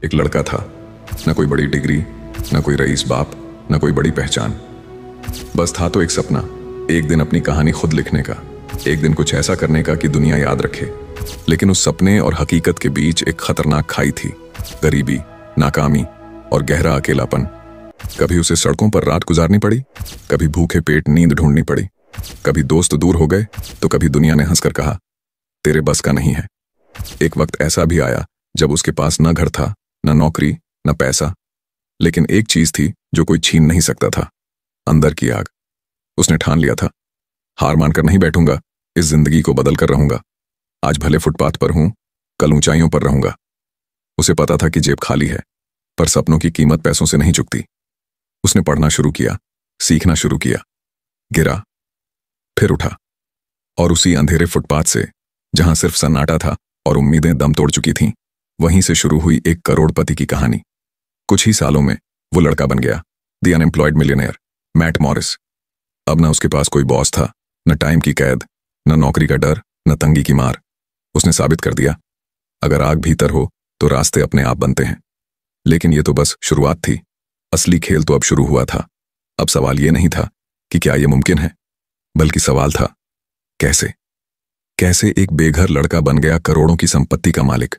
एक लड़का था, न कोई बड़ी डिग्री, न कोई रईस बाप, न कोई बड़ी पहचान। बस था तो एक सपना, एक दिन अपनी कहानी खुद लिखने का, एक दिन कुछ ऐसा करने का कि दुनिया याद रखे। लेकिन उस सपने और हकीकत के बीच एक खतरनाक खाई थी, गरीबी, नाकामी और गहरा अकेलापन। कभी उसे सड़कों पर रात गुजारनी पड़ी, कभी भूखे पेट नींद ढूंढनी पड़ी, कभी दोस्त दूर हो गए तो कभी दुनिया ने हंसकर कहा, तेरे बस का नहीं है। एक वक्त ऐसा भी आया जब उसके पास न घर था, न नौकरी, न पैसा, लेकिन एक चीज थी जो कोई छीन नहीं सकता था, अंदर की आग। उसने ठान लिया था, हार मानकर नहीं बैठूंगा, इस जिंदगी को बदल कर रहूंगा। आज भले फुटपाथ पर हूं, कल ऊंचाइयों पर रहूंगा। उसे पता था कि जेब खाली है, पर सपनों की कीमत पैसों से नहीं चुकती। उसने पढ़ना शुरू किया, सीखना शुरू किया, गिरा, फिर उठा, और उसी अंधेरे फुटपाथ से, जहां सिर्फ सन्नाटा था और उम्मीदें दम तोड़ चुकी थीं, वहीं से शुरू हुई एक करोड़पति की कहानी। कुछ ही सालों में वो लड़का बन गया, the unemployed millionaire, Matt Morris. अब ना उसके पास कोई बॉस था, न टाइम की कैद, न नौकरी का डर, न तंगी की मार। उसने साबित कर दिया, अगर आग भीतर हो तो रास्ते अपने आप बनते हैं। लेकिन ये तो बस शुरुआत थी, असली खेल तो अब शुरू हुआ था। अब सवाल ये नहीं था कि क्या ये मुमकिन है, बल्कि सवाल था, कैसे? कैसे एक बेघर लड़का बन गया करोड़ों की संपत्ति का मालिक?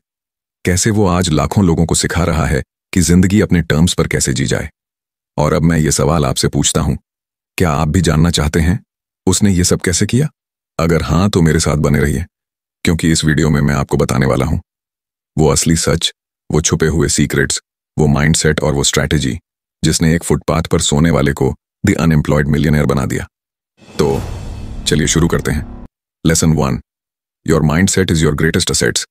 कैसे वो आज लाखों लोगों को सिखा रहा है कि जिंदगी अपने टर्म्स पर कैसे जी जाए? और अब मैं ये सवाल आपसे पूछता हूं, क्या आप भी जानना चाहते हैं उसने ये सब कैसे किया? अगर हां तो मेरे साथ बने रहिए, क्योंकि इस वीडियो में मैं आपको बताने वाला हूं वो असली सच, वो छुपे हुए सीक्रेट्स, वो माइंडसेट और वो स्ट्रैटेजी जिसने एक फुटपाथ पर सोने वाले को द अनएम्प्लॉयड मिलियनेयर बना दिया। तो चलिए शुरू करते हैं। Lesson 1, your mindset is your greatest assets.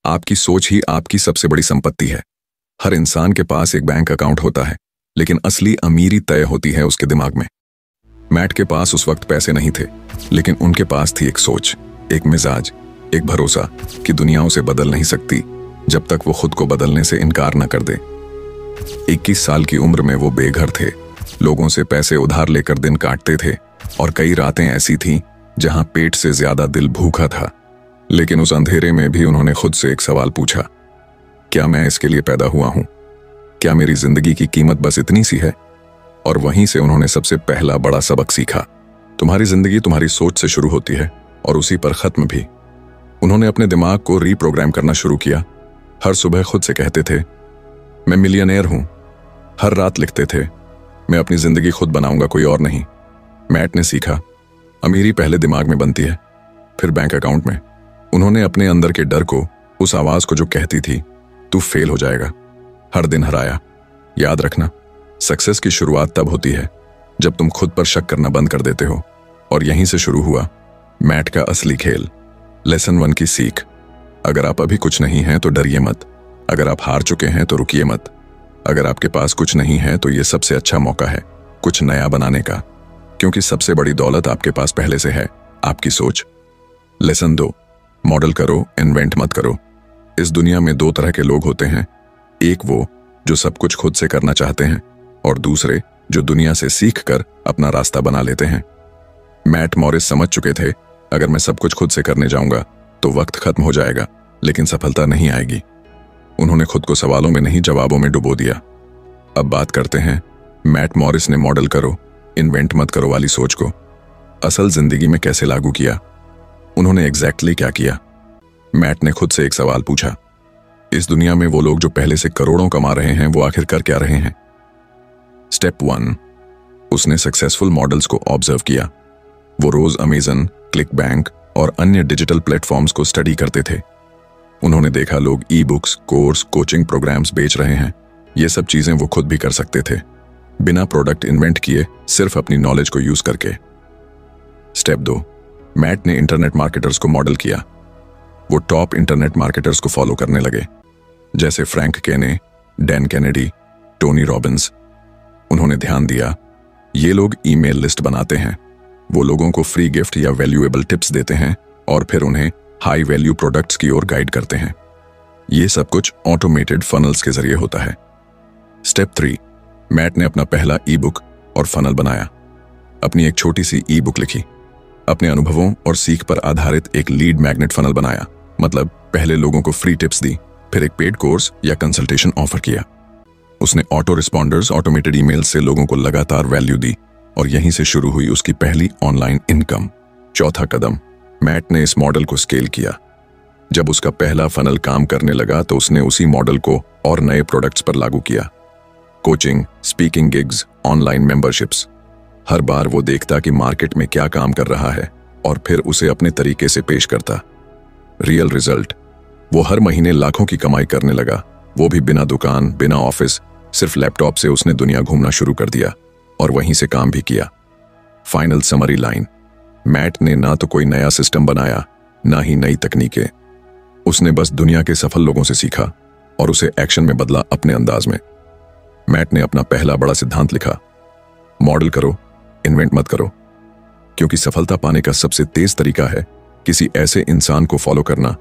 आपकी सोच ही आपकी सबसे बड़ी संपत्ति है। हर इंसान के पास एक बैंक अकाउंट होता है, लेकिन असली अमीरी तय होती है उसके दिमाग में। मैट के पास उस वक्त पैसे नहीं थे, लेकिन उनके पास थी एक सोच, एक मिजाज, एक भरोसा कि दुनिया उसे बदल नहीं सकती जब तक वो खुद को बदलने से इनकार न कर दे। 21 साल की उम्र में वो बेघर थे, लोगों से पैसे उधार लेकर दिन काटते थे, और कई रातें ऐसी थीं जहां पेट से ज्यादा दिल भूखा था। लेकिन उस अंधेरे में भी उन्होंने खुद से एक सवाल पूछा, क्या मैं इसके लिए पैदा हुआ हूं? क्या मेरी जिंदगी की कीमत बस इतनी सी है? और वहीं से उन्होंने सबसे पहला बड़ा सबक सीखा, तुम्हारी जिंदगी तुम्हारी सोच से शुरू होती है और उसी पर खत्म भी। उन्होंने अपने दिमाग को रीप्रोग्राम करना शुरू किया। हर सुबह खुद से कहते थे, मैं मिलियनेयर हूं। हर रात लिखते थे, मैं अपनी जिंदगी खुद बनाऊंगा, कोई और नहीं। मैट ने सीखा, अमीरी पहले दिमाग में बनती है, फिर बैंक अकाउंट में। उन्होंने अपने अंदर के डर को, उस आवाज को जो कहती थी तू फेल हो जाएगा, हर दिन हराया। याद रखना, सक्सेस की शुरुआत तब होती है जब तुम खुद पर शक करना बंद कर देते हो। और यहीं से शुरू हुआ मैट का असली खेल। लेसन 1 की सीख, अगर आप अभी कुछ नहीं हैं तो डरिए मत। अगर आप हार चुके हैं तो रुकिए मत। अगर आपके पास कुछ नहीं है तो ये सबसे अच्छा मौका है कुछ नया बनाने का, क्योंकि सबसे बड़ी दौलत आपके पास पहले से है, आपकी सोच। लेसन 2, मॉडल करो, इन्वेंट मत करो। इस दुनिया में 2 तरह के लोग होते हैं, एक वो जो सब कुछ खुद से करना चाहते हैं, और दूसरे जो दुनिया से सीख कर अपना रास्ता बना लेते हैं। मैट मॉरिस समझ चुके थे, अगर मैं सब कुछ खुद से करने जाऊंगा तो वक्त खत्म हो जाएगा, लेकिन सफलता नहीं आएगी। उन्होंने खुद को सवालों में नहीं, जवाबों में डुबो दिया। अब बात करते हैं मैट मॉरिस ने मॉडल करो, इन्वेंट मत करो वाली सोच को असल जिंदगी में कैसे लागू किया। उन्होंने एग्जैक्टली क्या किया? मैट ने खुद से एक सवाल पूछा, इस दुनिया में वो लोग जो पहले से करोड़ों कमा रहे हैं, वो आखिर कर क्या रहे हैं? स्टेप 1, उसने सक्सेसफुल मॉडल्स को ऑब्जर्व किया। वो रोज अमेजन, क्लिक बैंक और अन्य डिजिटल प्लेटफॉर्म्स को स्टडी करते थे। उन्होंने देखा लोग e books, courses, coaching programmes बेच रहे हैं। ये सब चीजें वो खुद भी कर सकते थे, बिना प्रोडक्ट इन्वेंट किए, सिर्फ अपनी नॉलेज को यूज करके। स्टेप 2, मैट ने इंटरनेट मार्केटर्स को मॉडल किया। वो टॉप इंटरनेट मार्केटर्स को फॉलो करने लगे, जैसे फ्रैंक केने, डैन कैनेडी, टोनी रॉबिन्स। उन्होंने ध्यान दिया, ये लोग ईमेल लिस्ट बनाते हैं, वो लोगों को फ्री गिफ्ट या वैल्यूएबल टिप्स देते हैं और फिर उन्हें हाई वैल्यू प्रोडक्ट्स की ओर गाइड करते हैं। ये सब कुछ ऑटोमेटेड फनल्स के जरिए होता है। स्टेप 3, मैट ने अपना पहला ई बुक और फनल बनाया। अपनी एक छोटी सी ई बुक लिखी, अपने अनुभवों और सीख पर आधारित एक लीड मैग्नेट फनल बनाया। मतलब पहले लोगों को फ्री टिप्स दी, फिर एक पेड कोर्स या कंसल्टेशन ऑफर किया। उसने ऑटो रिस्पॉन्डर्स, ऑटोमेटेड ईमेल्स से लोगों को लगातार वैल्यू दी और यहीं से शुरू हुई उसकी पहली ऑनलाइन इनकम। चौथा कदम, मैट ने इस मॉडल को स्केल किया। जब उसका पहला फनल काम करने लगा तो उसने उसी मॉडल को और नए प्रोडक्ट्स पर लागू किया। Coaching, speaking gigs, online memberships. हर बार वो देखता कि मार्केट में क्या काम कर रहा है और फिर उसे अपने तरीके से पेश करता। रियल रिजल्ट, वो हर महीने लाखों की कमाई करने लगा, वो भी बिना दुकान, बिना ऑफिस, सिर्फ लैपटॉप से उसने दुनिया घूमना शुरू कर दिया और वहीं से काम भी किया। फाइनल समरी लाइन, मैट ने ना तो कोई नया सिस्टम बनाया, ना ही नई तकनीकें। उसने बस दुनिया के सफल लोगों से सीखा और उसे एक्शन में बदला अपने अंदाज में। मैट ने अपना पहला बड़ा सिद्धांत लिखा, मॉडल करो, इन्वेंट मत करो। क्योंकि सफलता पाने का सबसे तेज तरीका है किसी ऐसे इंसान को फॉलो करना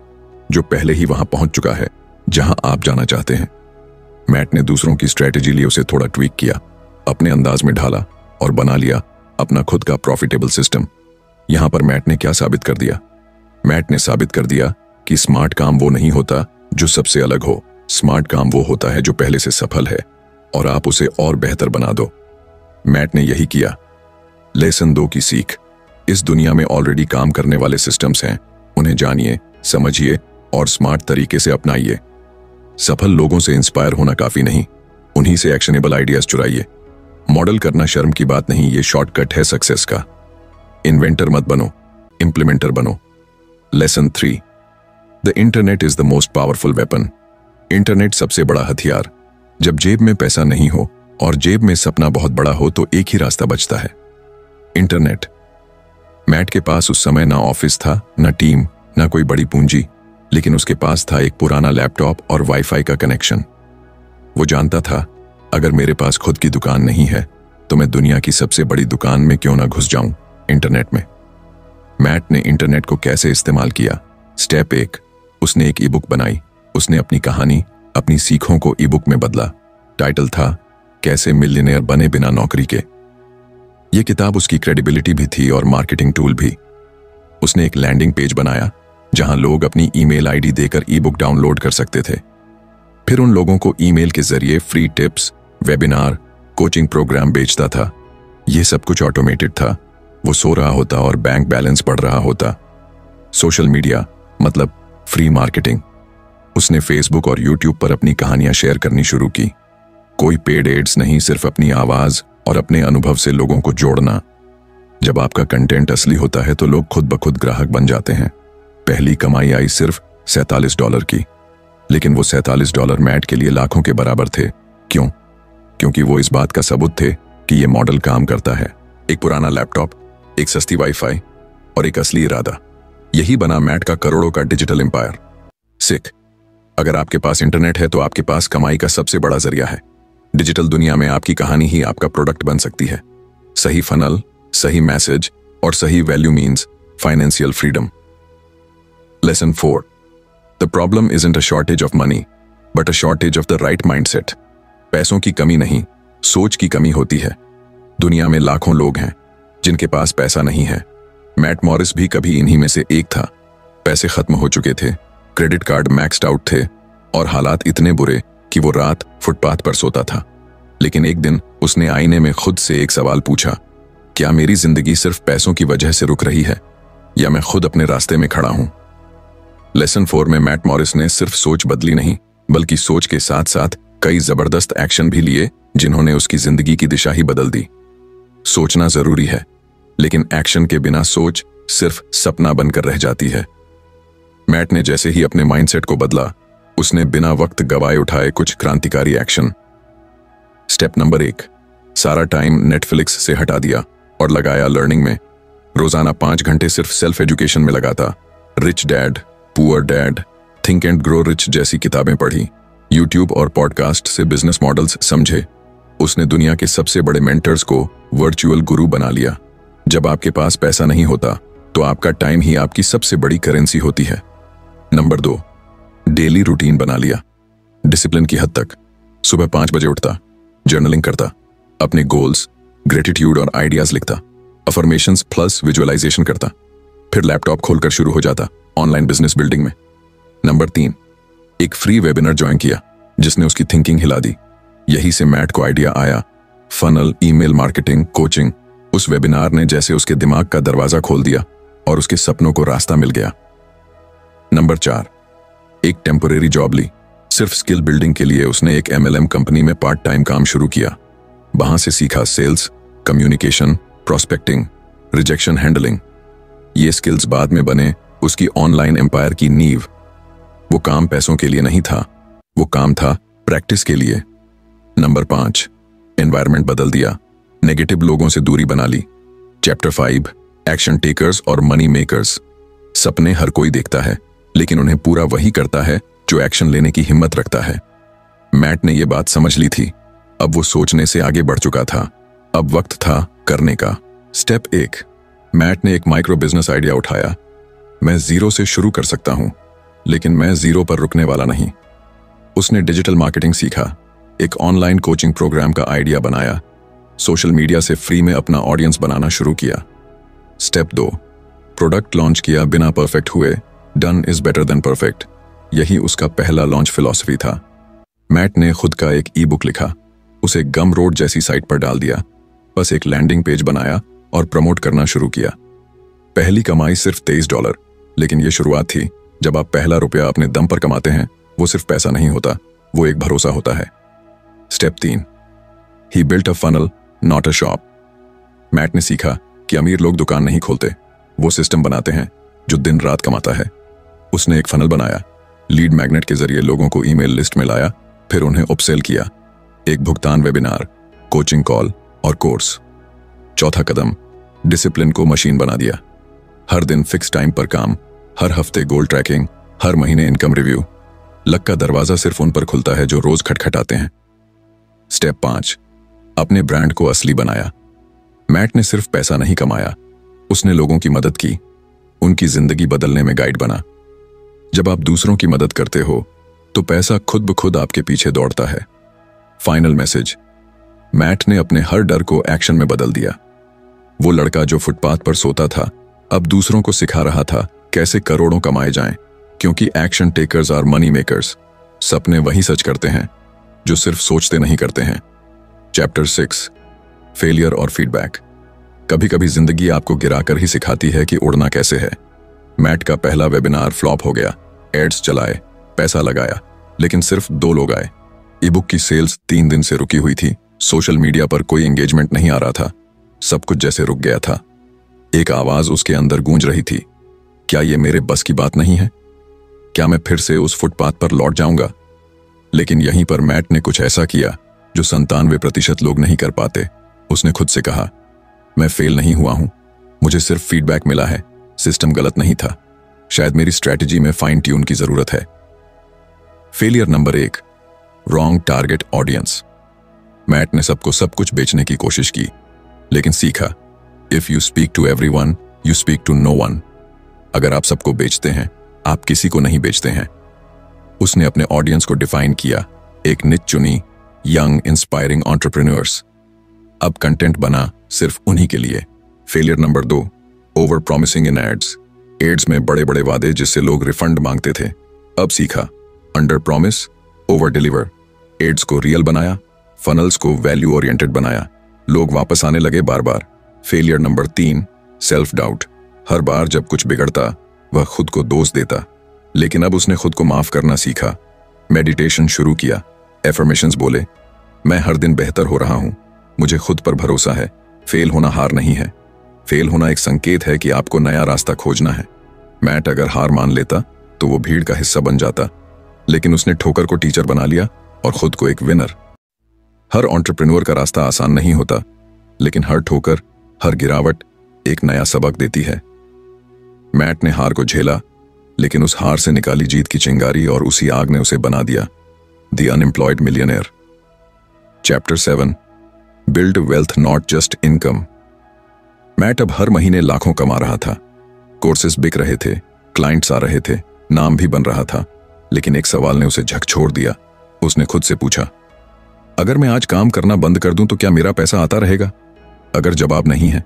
जो पहले ही वहां पहुंच चुका है जहां आप जाना चाहते हैं। मैट ने दूसरों की स्ट्रेटेजी लिए उसे थोड़ा ट्वीक किया, अपने अंदाज में ढाला और बना लिया अपना खुद का प्रॉफिटेबल सिस्टम। यहां पर मैट ने क्या साबित कर दिया? मैट ने साबित कर दिया कि स्मार्ट काम वो नहीं होता जो सबसे अलग हो। स्मार्ट काम वो होता है जो पहले से सफल है और आप उसे और बेहतर बना दो। मैट ने यही किया। लेसन 2 की सीख, इस दुनिया में ऑलरेडी काम करने वाले सिस्टम्स हैं, उन्हें जानिए, समझिए और स्मार्ट तरीके से अपनाइए। सफल लोगों से इंस्पायर होना काफी नहीं, उन्हीं से एक्शनेबल आइडियाज चुराइए। मॉडल करना शर्म की बात नहीं, ये शॉर्टकट है सक्सेस का। इन्वेंटर मत बनो, इंप्लीमेंटर बनो। Lesson 3, the internet is the most powerful weapon. Internet सबसे बड़ा हथियार। जब जेब में पैसा नहीं हो और जेब में सपना बहुत बड़ा हो तो एक ही रास्ता बचता है, इंटरनेट। मैट के पास उस समय ना ऑफिस था, ना टीम, ना कोई बड़ी पूंजी, लेकिन उसके पास था एक पुराना लैपटॉप और वाईफाई का कनेक्शन। वो जानता था, अगर मेरे पास खुद की दुकान नहीं है तो मैं दुनिया की सबसे बड़ी दुकान में क्यों ना घुस जाऊं, इंटरनेट में। मैट ने इंटरनेट को कैसे इस्तेमाल किया? स्टेप 1, उसने एक ईबुक बनाई। उसने अपनी कहानी, अपनी सीखों को ईबुक में बदला। टाइटल था, कैसे मिलियनेयर बने बिना नौकरी के। यह किताब उसकी क्रेडिबिलिटी भी थी और मार्केटिंग टूल भी। उसने एक लैंडिंग पेज बनाया जहां लोग अपनी ईमेल आईडी देकर ईबुक डाउनलोड कर सकते थे। फिर उन लोगों को ईमेल के जरिए free tips, webinar, coaching programme बेचता था। यह सब कुछ ऑटोमेटेड था। वो सो रहा होता और बैंक बैलेंस बढ़ रहा होता। सोशल मीडिया मतलब फ्री मार्केटिंग। उसने फेसबुक और यूट्यूब पर अपनी कहानियां शेयर करनी शुरू की। कोई पेड एड्स नहीं, सिर्फ अपनी आवाज और अपने अनुभव से लोगों को जोड़ना। जब आपका कंटेंट असली होता है तो लोग खुद ब खुद ग्राहक बन जाते हैं। पहली कमाई आई सिर्फ $47 की, लेकिन वो $47 मैट के लिए लाखों के बराबर थे। क्यों? क्योंकि वो इस बात का सबूत थे कि ये मॉडल काम करता है। एक पुराना लैपटॉप, एक सस्ती वाईफाई और एक असली इरादा, यही बना मैट का करोड़ों का डिजिटल एम्पायर। सीख, अगर आपके पास इंटरनेट है तो आपके पास कमाई का सबसे बड़ा जरिया है। डिजिटल दुनिया में आपकी कहानी ही आपका प्रोडक्ट बन सकती है। सही फनल, सही मैसेज और सही value means financial freedom. Lesson 4, the problem isn't a shortage of money but a shortage of the right mindset. पैसों की कमी नहीं, सोच की कमी होती है। दुनिया में लाखों लोग हैं जिनके पास पैसा नहीं है। मैट मॉरिस भी कभी इन्हीं में से एक था। पैसे खत्म हो चुके थे, क्रेडिट कार्ड मैक्स्ड आउट थे और हालात इतने बुरे कि वो रात फुटपाथ पर सोता था। लेकिन एक दिन उसने आईने में खुद से एक सवाल पूछा, क्या मेरी जिंदगी सिर्फ पैसों की वजह से रुक रही है या मैं खुद अपने रास्ते में खड़ा हूं? लेसन 4 में मैट मॉरिस ने सिर्फ सोच बदली नहीं, बल्कि सोच के साथ साथ कई जबरदस्त एक्शन भी लिए जिन्होंने उसकी जिंदगी की दिशा ही बदल दी। सोचना जरूरी है, लेकिन एक्शन के बिना सोच सिर्फ सपना बनकर रह जाती है। मैट ने जैसे ही अपने माइंडसेट को बदला, उसने बिना वक्त गवाए उठाए कुछ क्रांतिकारी एक्शन। स्टेप नंबर 1, सारा टाइम नेटफ्लिक्स से हटा दिया और लगाया लर्निंग में। रोजाना 5 घंटे सिर्फ सेल्फ एजुकेशन में लगाता। Rich dad, poor dad, think and grow rich जैसी किताबें पढ़ी। यूट्यूब और पॉडकास्ट से बिजनेस मॉडल्स समझे। उसने दुनिया के सबसे बड़े मेंटर्स को वर्चुअल गुरु बना लिया। जब आपके पास पैसा नहीं होता तो आपका टाइम ही आपकी सबसे बड़ी करेंसी होती है। नंबर 2, डेली रूटीन बना लिया। डिसिप्लिन की हद तक। सुबह 5 बजे उठता, जर्नलिंग करता, अपने गोल्स, ग्रेटिट्यूड और आइडियाज लिखता, अफर्मेशंस प्लस विजुअलाइजेशन करता, फिर लैपटॉप खोलकर शुरू हो जाता ऑनलाइन बिजनेस बिल्डिंग में। नंबर 3, एक फ्री वेबिनार ज्वाइन किया जिसने उसकी थिंकिंग हिला दी। यही से मैट को आइडिया आया, फनल, ईमेल मार्केटिंग, कोचिंग। उस वेबिनार ने जैसे उसके दिमाग का दरवाजा खोल दिया और उसके सपनों को रास्ता मिल गया। नंबर 4, एक टेम्परेरी जॉब ली। सिर्फ स्किल बिल्डिंग के लिए उसने एक MLM कंपनी में पार्ट टाइम काम शुरू किया। वहां से सीखा sales, communication, prospecting, rejection handling. ये स्किल्स बाद में बने उसकी ऑनलाइन एम्पायर की नींव। वो काम पैसों के लिए नहीं था, वो काम था प्रैक्टिस के लिए। नंबर 5, एनवायरनमेंट बदल दिया। नेगेटिव लोगों से दूरी बना ली। चैप्टर 5, एक्शन टेकर्स और मनी मेकर्स। सपने हर कोई देखता है, लेकिन उन्हें पूरा वही करता है जो एक्शन लेने की हिम्मत रखता है। मैट ने यह बात समझ ली थी। अब वो सोचने से आगे बढ़ चुका था। अब वक्त था करने का। स्टेप 1, मैट ने एक माइक्रो बिजनेस आइडिया उठाया। मैं जीरो से शुरू कर सकता हूं, लेकिन मैं जीरो पर रुकने वाला नहीं। उसने डिजिटल मार्केटिंग सीखा, एक ऑनलाइन कोचिंग प्रोग्राम का आइडिया बनाया, सोशल मीडिया से फ्री में अपना ऑडियंस बनाना शुरू किया। स्टेप 2, प्रोडक्ट लॉन्च किया बिना परफेक्ट हुए। Done is better than perfect, यही उसका पहला लॉन्च फिलॉसफी था। मैट ने खुद का एक ई-बुक लिखा, उसे गम रोड जैसी साइट पर डाल दिया। बस एक लैंडिंग पेज बनाया और प्रमोट करना शुरू किया। पहली कमाई सिर्फ $23, लेकिन यह शुरुआत थी। जब आप पहला रुपया अपने दम पर कमाते हैं, वो सिर्फ पैसा नहीं होता, वो एक भरोसा होता है। Step 3, he built a funnel not a shop. Matt ने सीखा कि अमीर लोग दुकान नहीं खोलते, वो सिस्टम बनाते हैं जो दिन रात कमाता है। उसने एक फनल बनाया, लीड मैग्नेट के जरिए लोगों को ईमेल लिस्ट में लाया, फिर उन्हें अपसेल किया। एक भुगतान वेबिनार, कोचिंग कॉल और कोर्स। चौथा कदम, डिसिप्लिन को मशीन बना दिया। हर दिन फिक्स टाइम पर काम, हर हफ्ते गोल ट्रैकिंग, हर महीने इनकम रिव्यू। लक का दरवाजा सिर्फ उन पर खुलता है जो रोज खटखटाते हैं। स्टेप 5, अपने ब्रांड को असली बनाया। मैट ने सिर्फ पैसा नहीं कमाया, उसने लोगों की मदद की, उनकी जिंदगी बदलने में गाइड बना। जब आप दूसरों की मदद करते हो तो पैसा खुद ब खुद आपके पीछे दौड़ता है। फाइनल मैसेज, मैट ने अपने हर डर को एक्शन में बदल दिया। वो लड़का जो फुटपाथ पर सोता था, अब दूसरों को सिखा रहा था कैसे करोड़ों कमाए जाएं, क्योंकि एक्शन टेकर्स और मनी मेकर्स सपने वही सच करते हैं जो सिर्फ सोचते नहीं करते हैं। चैप्टर 6, फेलियर और फीडबैक। कभी कभी जिंदगी आपको गिराकर ही सिखाती है कि उड़ना कैसे है। मैट का पहला वेबिनार फ्लॉप हो गया। एड्स चलाए, पैसा लगाया, लेकिन सिर्फ 2 लोग आए। ई-बुक की सेल्स 3 दिन से रुकी हुई थी। सोशल मीडिया पर कोई एंगेजमेंट नहीं आ रहा था। सब कुछ जैसे रुक गया था। एक आवाज उसके अंदर गूंज रही थी, क्या ये मेरे बस की बात नहीं है? क्या मैं फिर से उस फुटपाथ पर लौट जाऊंगा? लेकिन यहीं पर मैट ने कुछ ऐसा किया जो 97% लोग नहीं कर पाते। उसने खुद से कहा, मैं फेल नहीं हुआ हूं, मुझे सिर्फ फीडबैक मिला है। सिस्टम गलत नहीं था, शायद मेरी स्ट्रैटेजी में फाइन ट्यून की जरूरत है। Failure number 1, wrong target audience. Matt ने सबको सब कुछ बेचने की कोशिश की, लेकिन सीखा, if you speak to everyone you speak to no one. अगर आप सबको बेचते हैं, आप किसी को नहीं बेचते हैं। उसने अपने ऑडियंस को डिफाइन किया, एक निच चुनी, यंग इंस्पायरिंग एंटरप्रेन्योर्स। अब कंटेंट बना सिर्फ उन्हीं के लिए। फेलियर नंबर 2, ओवर प्रॉमिसिंग इन एड्स। एड्स में बड़े बड़े वादे जिससे लोग रिफंड मांगते थे। अब सीखा, under promise over deliver. Ads को रियल बनाया, फनल्स को वैल्यू ओरिएंटेड बनाया, लोग वापस आने लगे बार बार। Failure number 3, self doubt. हर बार जब कुछ बिगड़ता वह खुद को दोष देता, लेकिन अब उसने खुद को माफ करना सीखा। मेडिटेशन शुरू किया, एफर्मेशंस बोले, मैं हर दिन बेहतर हो रहा हूं, मुझे खुद पर भरोसा है। फेल होना हार नहीं है, फेल होना एक संकेत है कि आपको नया रास्ता खोजना है। मैट अगर हार मान लेता तो वो भीड़ का हिस्सा बन जाता, लेकिन उसने ठोकर को टीचर बना लिया और खुद को एक विनर। हर एंटरप्रेन्योर का रास्ता आसान नहीं होता, लेकिन हर ठोकर, हर गिरावट एक नया सबक देती है। मैट ने हार को झेला, लेकिन उस हार से निकाली जीत की चिंगारी और उसी आग ने उसे बना दिया the unemployed millionaire. Chapter 7, build wealth not just income. Matt अब हर महीने लाखों कमा रहा था। कोर्सेज बिक रहे थे, क्लाइंट्स आ रहे थे, नाम भी बन रहा था, लेकिन एक सवाल ने उसे झकझोर दिया। उसने खुद से पूछा, अगर मैं आज काम करना बंद कर दूं तो क्या मेरा पैसा आता रहेगा? अगर जवाब नहीं है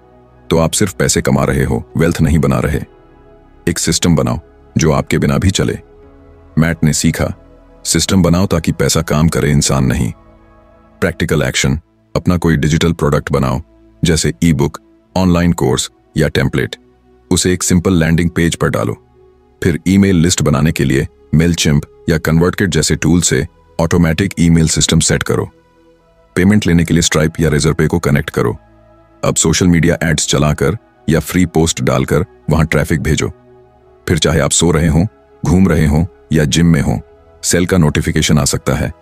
तो आप सिर्फ पैसे कमा रहे हो, वेल्थ नहीं बना रहे। एक सिस्टम बनाओ जो आपके बिना भी चले। मैट ने सीखा, सिस्टम बनाओ ताकि पैसा काम करे, इंसान नहीं। प्रैक्टिकल एक्शन, अपना कोई डिजिटल प्रोडक्ट बनाओ, जैसे ई बुक, ऑनलाइन कोर्स या टेम्पलेट। उसे एक सिंपल लैंडिंग पेज पर डालो। फिर ईमेल लिस्ट बनाने के लिए मेलचिम्प या कन्वर्टकिट जैसे टूल से ऑटोमेटिक ईमेल सिस्टम सेट करो। पेमेंट लेने के लिए स्ट्राइप या रेजरपे को कनेक्ट करो। अब सोशल मीडिया एड्स चलाकर या फ्री पोस्ट डालकर वहां ट्रैफिक भेजो। फिर चाहे आप सो रहे हों, घूम रहे हों या जिम में हों, सेल का नोटिफिकेशन आ सकता है।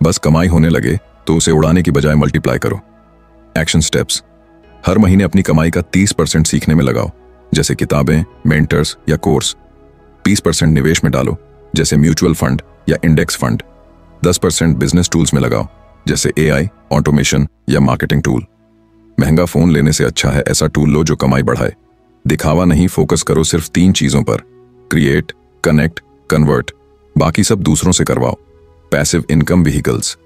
बस कमाई होने लगे तो उसे उड़ाने की बजाय मल्टीप्लाई करो। एक्शन स्टेप्स, हर महीने अपनी कमाई का 30% सीखने में लगाओ, जैसे किताबें, मेंटर्स या कोर्स। 20% निवेश में डालो, जैसे म्यूचुअल फंड या इंडेक्स फंड। 10% बिजनेस टूल्स में लगाओ, जैसे एआई, ऑटोमेशन या मार्केटिंग टूल। महंगा फोन लेने से अच्छा है ऐसा टूल लो जो कमाई बढ़ाए। दिखावा नहीं, फोकस करो सिर्फ 3 चीजों पर: क्रिएट, कनेक्ट, कन्वर्ट। बाकी सब दूसरों से करवाओ। पैसिव इनकम व्हीकल्स,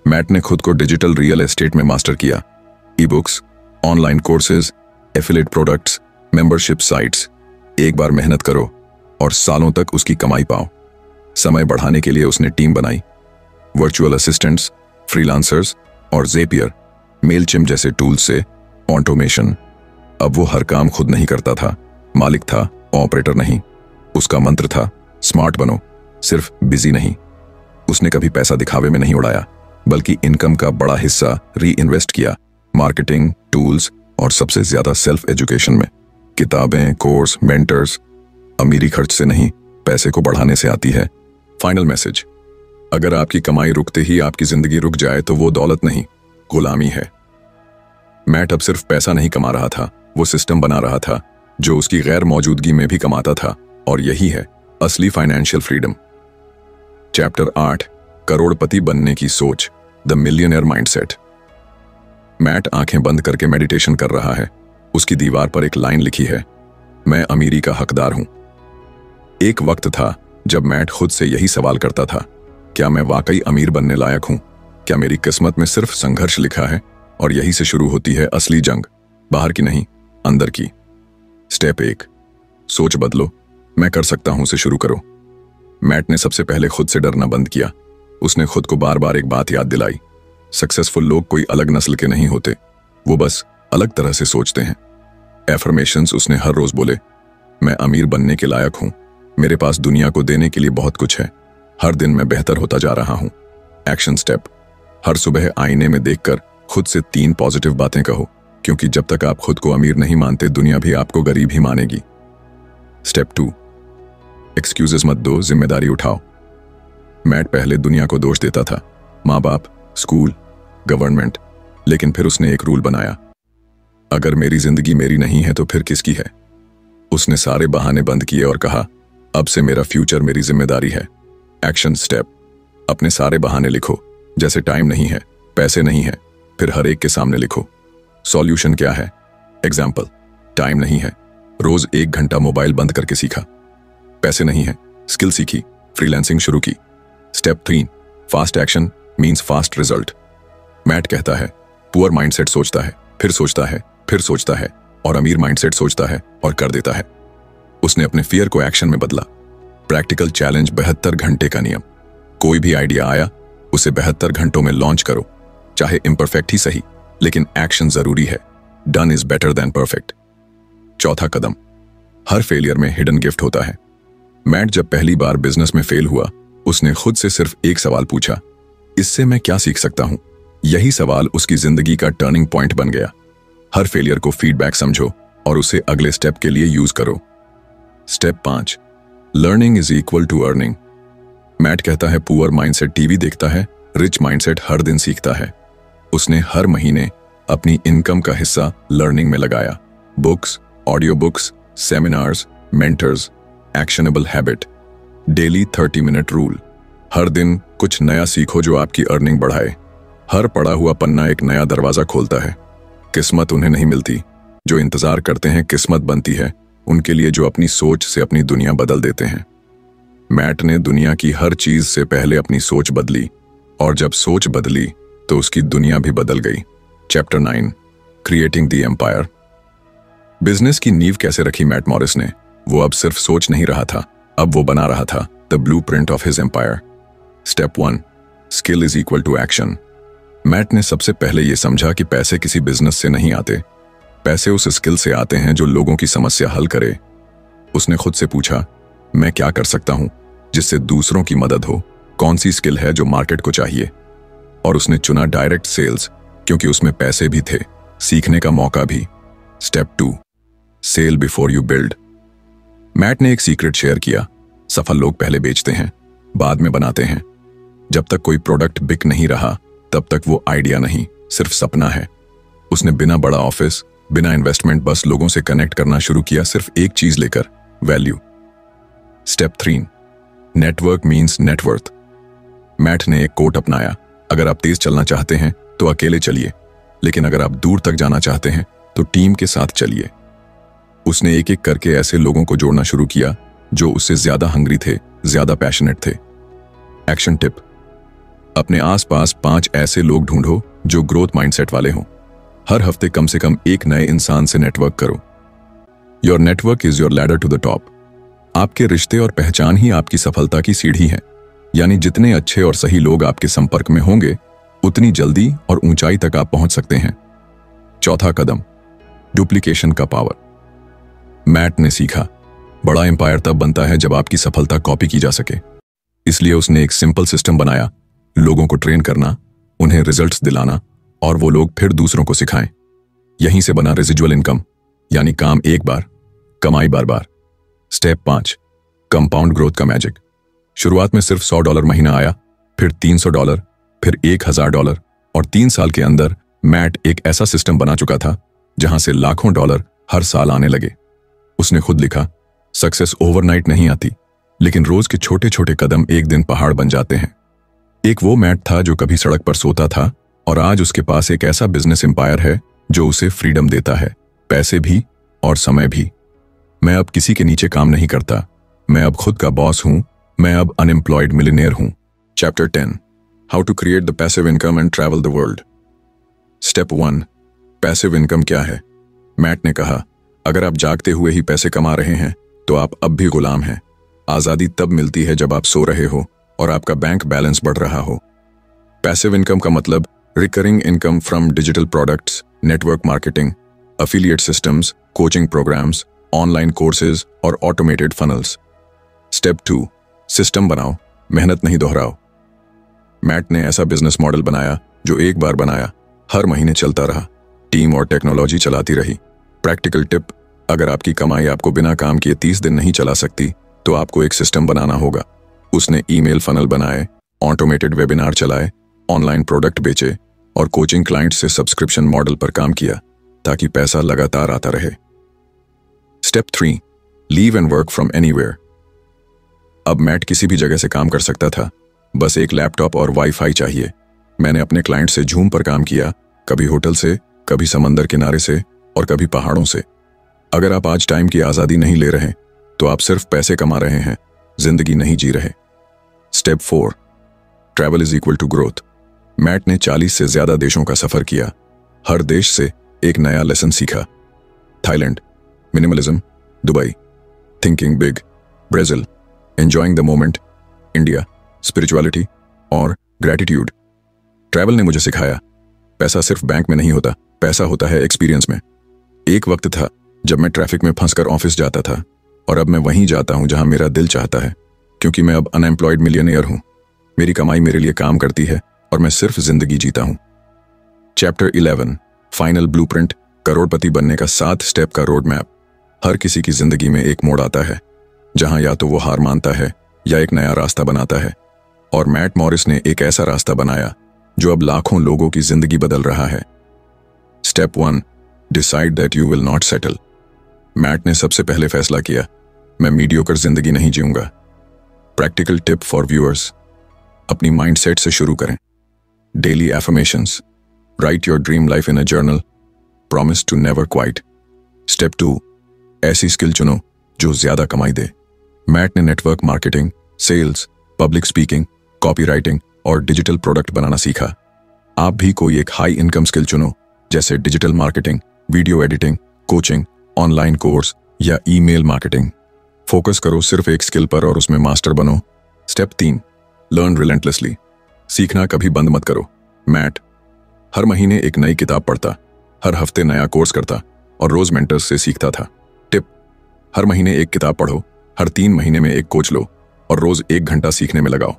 मैट ने खुद को डिजिटल रियल एस्टेट में मास्टर किया। E books, online courses, affiliate products, membership sites. एक बार मेहनत करो और सालों तक उसकी कमाई पाओ। समय बढ़ाने के लिए उसने टीम बनाई, वर्चुअल असिस्टेंट्स, फ्रीलांसर्स और ज़ेपियर, मेलचिम्प जैसे टूल्स से ऑटोमेशन। अब वो हर काम खुद नहीं करता था, मालिक था, ऑपरेटर नहीं। उसका मंत्र था, स्मार्ट बनो, सिर्फ बिजी नहीं। उसने कभी पैसा दिखावे में नहीं उड़ाया, बल्कि इनकम का बड़ा हिस्सा री इन्वेस्ट किया, मार्केटिंग, टूल्स और सबसे ज्यादा सेल्फ एजुकेशन में। किताबें, कोर्स, मेंटर्स। अमीरी खर्च से नहीं, पैसे को बढ़ाने से आती है। फाइनल मैसेज, अगर आपकी कमाई रुकते ही आपकी जिंदगी रुक जाए तो वो दौलत नहीं, गुलामी है। मैट अब सिर्फ पैसा नहीं कमा रहा था, वो सिस्टम बना रहा था जो उसकी गैर मौजूदगी में भी कमाता था। और यही है असली फाइनेंशियल फ्रीडम। चैप्टर 8, करोड़पति बनने की सोच, द मिलियनेयर माइंडसेट। मैट आंखें बंद करके मेडिटेशन कर रहा है। उसकी दीवार पर एक लाइन लिखी है, मैं अमीरी का हकदार हूं। एक वक्त था जब मैट खुद से यही सवाल करता था, क्या मैं वाकई अमीर बनने लायक हूं? क्या मेरी किस्मत में सिर्फ संघर्ष लिखा है? और यही से शुरू होती है असली जंग, बाहर की नहीं, अंदर की। स्टेप 1, सोच बदलो। मैं कर सकता हूं से शुरू करो। मैट ने सबसे पहले खुद से डरना बंद किया। उसने खुद को बार बार एक बात याद दिलाई, सक्सेसफुल लोग कोई अलग नस्ल के नहीं होते, वो बस अलग तरह से सोचते हैं। एफर्मेशंस उसने हर रोज बोले, मैं अमीर बनने के लायक हूं, मेरे पास दुनिया को देने के लिए बहुत कुछ है, हर दिन मैं बेहतर होता जा रहा हूं। एक्शन स्टेप, हर सुबह आईने में देखकर खुद से 3 पॉजिटिव बातें कहो, क्योंकि जब तक आप खुद को अमीर नहीं मानते, दुनिया भी आपको गरीब ही मानेगी। स्टेप 2, एक्सक्यूजेस मत दो, जिम्मेदारी उठाओ। मैट पहले दुनिया को दोष देता था, माँ बाप, स्कूल, गवर्नमेंट, लेकिन फिर उसने एक रूल बनाया, अगर मेरी जिंदगी मेरी नहीं है तो फिर किसकी है? उसने सारे बहाने बंद किए और कहा, अब से मेरा फ्यूचर मेरी जिम्मेदारी है। एक्शन स्टेप, अपने सारे बहाने लिखो, जैसे टाइम नहीं है, पैसे नहीं है, फिर हर एक के सामने लिखो। सॉल्यूशन क्या है? एग्जाम्पल, टाइम नहीं है, रोज 1 घंटा मोबाइल बंद करके सीखा। पैसे नहीं है, स्किल सीखी, फ्रीलांसिंग शुरू की। Step 3, fast action means fast result. Matt कहता है, पुअर माइंडसेट सोचता है, फिर सोचता है, फिर सोचता है, और अमीर माइंडसेट सोचता है और कर देता है। उसने अपने फियर को एक्शन में बदला। प्रैक्टिकल चैलेंज, 72 घंटे का नियम। कोई भी आइडिया आया, उसे 72 घंटों में लॉन्च करो, चाहे इम्परफेक्ट ही सही, लेकिन एक्शन जरूरी है। Done is better than perfect. चौथा कदम, हर फेलियर में हिडन गिफ्ट होता है। मैट जब पहली बार बिजनेस में फेल हुआ, उसने खुद से सिर्फ एक सवाल पूछा, इससे मैं क्या सीख सकता हूं? यही सवाल उसकी जिंदगी का टर्निंग पॉइंट बन गया। हर फेलियर को फीडबैक समझो और उसे अगले स्टेप के लिए यूज करो। Step 5, learning is equal to earning. Matt कहता है, पुअर माइंडसेट टीवी देखता है, रिच माइंडसेट हर दिन सीखता है। उसने हर महीने अपनी इनकम का हिस्सा लर्निंग में लगाया। Books, audio books, seminars, mentors, actionable habit, daily 30 minute rule. हर दिन कुछ नया सीखो जो आपकी अर्निंग बढ़ाए। हर पढ़ा हुआ पन्ना एक नया दरवाजा खोलता है। किस्मत उन्हें नहीं मिलती जो इंतजार करते हैं, किस्मत बनती है उनके लिए जो अपनी सोच से अपनी दुनिया बदल देते हैं। मैट ने दुनिया की हर चीज से पहले अपनी सोच बदली, और जब सोच बदली तो उसकी दुनिया भी बदल गई। Chapter 9, creating the empire. Business की नींव कैसे रखी मैट मॉरिस ने? वो अब सिर्फ सोच नहीं रहा था, अब वो बना रहा था the blueprint of his empire. Step 1, skill is equal to action. Matt ने सबसे पहले यह समझा कि पैसे किसी बिजनेस से नहीं आते, पैसे उस स्किल से आते हैं जो लोगों की समस्या हल करे। उसने खुद से पूछा, मैं क्या कर सकता हूं जिससे दूसरों की मदद हो? कौन सी स्किल है जो मार्केट को चाहिए? और उसने चुना डायरेक्ट सेल्स, क्योंकि उसमें पैसे भी थे, सीखने का मौका भी। Step 2, sell before you build. Matt ने एक सीक्रेट शेयर किया, सफल लोग पहले बेचते हैं, बाद में बनाते हैं। जब तक कोई प्रोडक्ट बिक नहीं रहा, तब तक वो आइडिया नहीं, सिर्फ सपना है। उसने बिना बड़ा ऑफिस, बिना इन्वेस्टमेंट, बस लोगों से कनेक्ट करना शुरू किया, सिर्फ एक चीज लेकर, value. Step 3, network means net worth. Matt ने एक कोट अपनाया, अगर आप तेज चलना चाहते हैं तो अकेले चलिए, लेकिन अगर आप दूर तक जाना चाहते हैं तो टीम के साथ चलिए। उसने एक एक करके ऐसे लोगों को जोड़ना शुरू किया जो उससे ज्यादा हंग्री थे, ज्यादा पैशनेट थे। एक्शन टिप, अपने आसपास 5 ऐसे लोग ढूंढो जो ग्रोथ माइंडसेट वाले हों। हर हफ्ते कम से कम एक नए इंसान से नेटवर्क करो। Your network is your ladder to the top. आपके रिश्ते और पहचान ही आपकी सफलता की सीढ़ी है। यानी जितने अच्छे और सही लोग आपके संपर्क में होंगे, उतनी जल्दी और ऊंचाई तक आप पहुंच सकते हैं। चौथा कदम, डुप्लीकेशन का पावर। मैट ने सीखा, बड़ा एम्पायर तब बनता है जब आपकी सफलता कॉपी की जा सके। इसलिए उसने एक सिंपल सिस्टम बनाया, लोगों को ट्रेन करना, उन्हें रिजल्ट्स दिलाना, और वो लोग फिर दूसरों को सिखाएं। यहीं से बना रेजिजुअल इनकम, यानी काम एक बार, कमाई बार बार। स्टेप 5, कंपाउंड ग्रोथ का मैजिक। शुरुआत में सिर्फ $100 महीना आया, फिर $300, फिर $1000, और 3 साल के अंदर मैट एक ऐसा सिस्टम बना चुका था जहां से लाखों डॉलर हर साल आने लगे। उसने खुद लिखा, सक्सेस ओवरनाइट नहीं आती, लेकिन रोज के छोटे छोटे कदम एक दिन पहाड़ बन जाते हैं। एक वो मैट था जो कभी सड़क पर सोता था, और आज उसके पास एक ऐसा बिजनेस एम्पायर है जो उसे फ्रीडम देता है, पैसे भी और समय भी। मैं अब किसी के नीचे काम नहीं करता, मैं अब खुद का बॉस हूं, मैं अब अनएम्प्लॉयड मिलियनेयर हूं। Chapter 10, how to create the passive income and travel the world. Step 1, passive income क्या है? मैट ने कहा, अगर आप जागते हुए ही पैसे कमा रहे हैं तो आप अब भी गुलाम हैं। आजादी तब मिलती है जब आप सो रहे हो और आपका बैंक बैलेंस बढ़ रहा हो। पैसिव इनकम का मतलब recurring income from digital products, network marketing, affiliate systems, coaching programmes, online courses और ऑटोमेटेड फनल्स। स्टेप 2, सिस्टम बनाओ, मेहनत नहीं दोहराओ। मैट ने ऐसा बिजनेस मॉडल बनाया जो एक बार बनाया, हर महीने चलता रहा, टीम और टेक्नोलॉजी चलाती रही। प्रैक्टिकल टिप, अगर आपकी कमाई आपको बिना काम किए 30 दिन नहीं चला सकती, तो आपको एक सिस्टम बनाना होगा। उसने ईमेल फनल बनाए, ऑटोमेटेड वेबिनार चलाए, ऑनलाइन प्रोडक्ट बेचे और कोचिंग क्लाइंट से सब्सक्रिप्शन मॉडल पर काम किया, ताकि पैसा लगातार आता रहे। Step 3, leave and work from anywhere. अब मैट किसी भी जगह से काम कर सकता था, बस एक लैपटॉप और वाईफाई चाहिए। मैंने अपने क्लाइंट से जूम पर काम किया, कभी होटल से, कभी समंदर किनारे से और कभी पहाड़ों से। अगर आप आज टाइम की आजादी नहीं ले रहे तो आप सिर्फ पैसे कमा रहे हैं, जिंदगी नहीं जी रहे। Step 4, travel is equal to growth. Matt ने 40 से ज्यादा देशों का सफर किया, हर देश से एक नया लेसन सीखा। Thailand, minimalism, Dubai, thinking big, Brazil, enjoying the moment, India, spirituality और ग्रैटिट्यूड। ट्रैवल ने मुझे सिखाया, पैसा सिर्फ बैंक में नहीं होता, पैसा होता है एक्सपीरियंस में। एक वक्त था जब मैं ट्रैफिक में फंसकर ऑफिस जाता था, और अब मैं वहीं जाता हूं जहां मेरा दिल चाहता है, क्योंकि मैं अब अनएम्प्लॉयड मिलियनेयर हूं। मेरी कमाई मेरे लिए काम करती है और मैं सिर्फ जिंदगी जीता हूं। चैप्टर 11, फाइनल ब्लूप्रिंट, करोड़पति बनने का 7 स्टेप का रोड मैप। हर किसी की जिंदगी में एक मोड़ आता है जहां या तो वो हार मानता है या एक नया रास्ता बनाता है, और मैट मॉरिस ने एक ऐसा रास्ता बनाया जो अब लाखों लोगों की जिंदगी बदल रहा है। Step 1, decide that you will not settle. Matt ने सबसे पहले फैसला किया, मैं मीडियोकर जिंदगी नहीं जीऊंगा। प्रैक्टिकल टिप फॉर व्यूअर्स, अपनी माइंडसेट से शुरू करें। Daily affirmations, write your dream life in a journal, promise to never quit. Step 2, ऐसी स्किल चुनो जो ज्यादा कमाई दे। मैट ने network marketing, sales, public speaking, copywriting और डिजिटल प्रोडक्ट बनाना सीखा। आप भी कोई एक हाई इनकम स्किल चुनो, जैसे digital marketing, video editing, coaching, online course या ईमेल मार्केटिंग। फोकस करो सिर्फ एक स्किल पर और उसमें मास्टर बनो। Step 3, learn relentlessly. सीखना कभी बंद मत करो। मैट हर महीने एक नई किताब पढ़ता, हर हफ्ते नया कोर्स करता और रोज मेंटर्स से सीखता था। टिप: हर महीने एक किताब पढ़ो, हर 3 महीने में एक कोच लो और रोज 1 घंटा सीखने में लगाओ।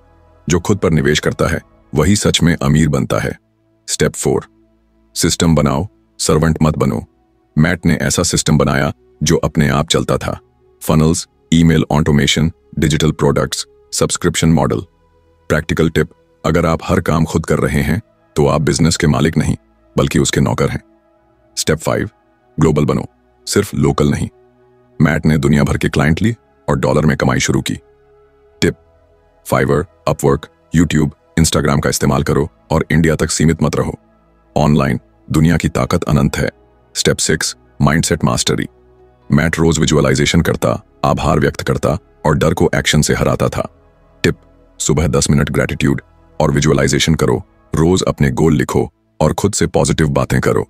जो खुद पर निवेश करता है वही सच में अमीर बनता है। स्टेप 4: सिस्टम बनाओ, सर्वेंट मत बनो। मैट ने ऐसा सिस्टम बनाया जो अपने आप चलता था। Funnels, email automation, digital products, subscription model. Practical tip: अगर आप हर काम खुद कर रहे हैं तो आप बिजनेस के मालिक नहीं बल्कि उसके नौकर हैं। स्टेप 5: ग्लोबल बनो, सिर्फ लोकल नहीं। मैट ने दुनिया भर के क्लाइंट लिए और डॉलर में कमाई शुरू की। Tip: Fiverr, Upwork, YouTube, Instagram का इस्तेमाल करो और इंडिया तक सीमित मत रहो। ऑनलाइन दुनिया की ताकत अनंत है। Step 6: mindset mastery. मैट रोज विजुअलाइजेशन करता, आभार व्यक्त करता और डर को एक्शन से हराता था। टिप: सुबह 10 मिनट ग्रैटिट्यूड और विजुअलाइजेशन करो, रोज अपने गोल लिखो और खुद से पॉजिटिव बातें करो।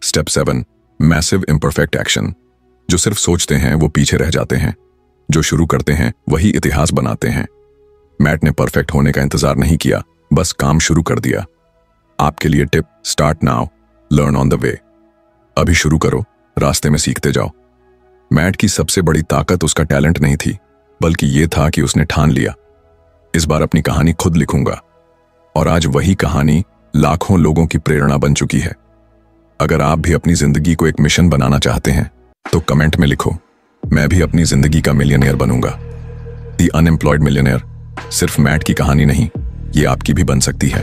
Step 7: massive imperfect action. जो सिर्फ सोचते हैं वो पीछे रह जाते हैं, जो शुरू करते हैं वही इतिहास बनाते हैं। मैट ने परफेक्ट होने का इंतजार नहीं किया, बस काम शुरू कर दिया। आपके लिए tip: start now, learn on the way. अभी शुरू करो, रास्ते में सीखते जाओ। मैट की सबसे बड़ी ताकत उसका टैलेंट नहीं थी, बल्कि ये था कि उसने ठान लिया, इस बार अपनी कहानी खुद लिखूंगा। और आज वही कहानी लाखों लोगों की प्रेरणा बन चुकी है। अगर आप भी अपनी जिंदगी को एक मिशन बनाना चाहते हैं तो कमेंट में लिखो, मैं भी अपनी जिंदगी का मिलियनेयर बनूंगा। द अनएम्प्लॉयड मिलियनेयर सिर्फ मैट की कहानी नहीं, ये आपकी भी बन सकती है।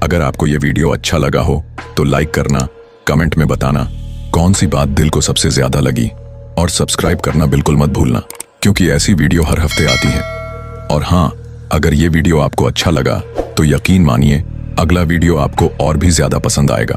अगर आपको ये वीडियो अच्छा लगा हो तो लाइक करना, कमेंट में बताना कौन सी बात दिल को सबसे ज्यादा लगी और सब्सक्राइब करना बिल्कुल मत भूलना, क्योंकि ऐसी वीडियो हर हफ्ते आती है। और हाँ, अगर ये वीडियो आपको अच्छा लगा तो यकीन मानिए अगला वीडियो आपको और भी ज्यादा पसंद आएगा।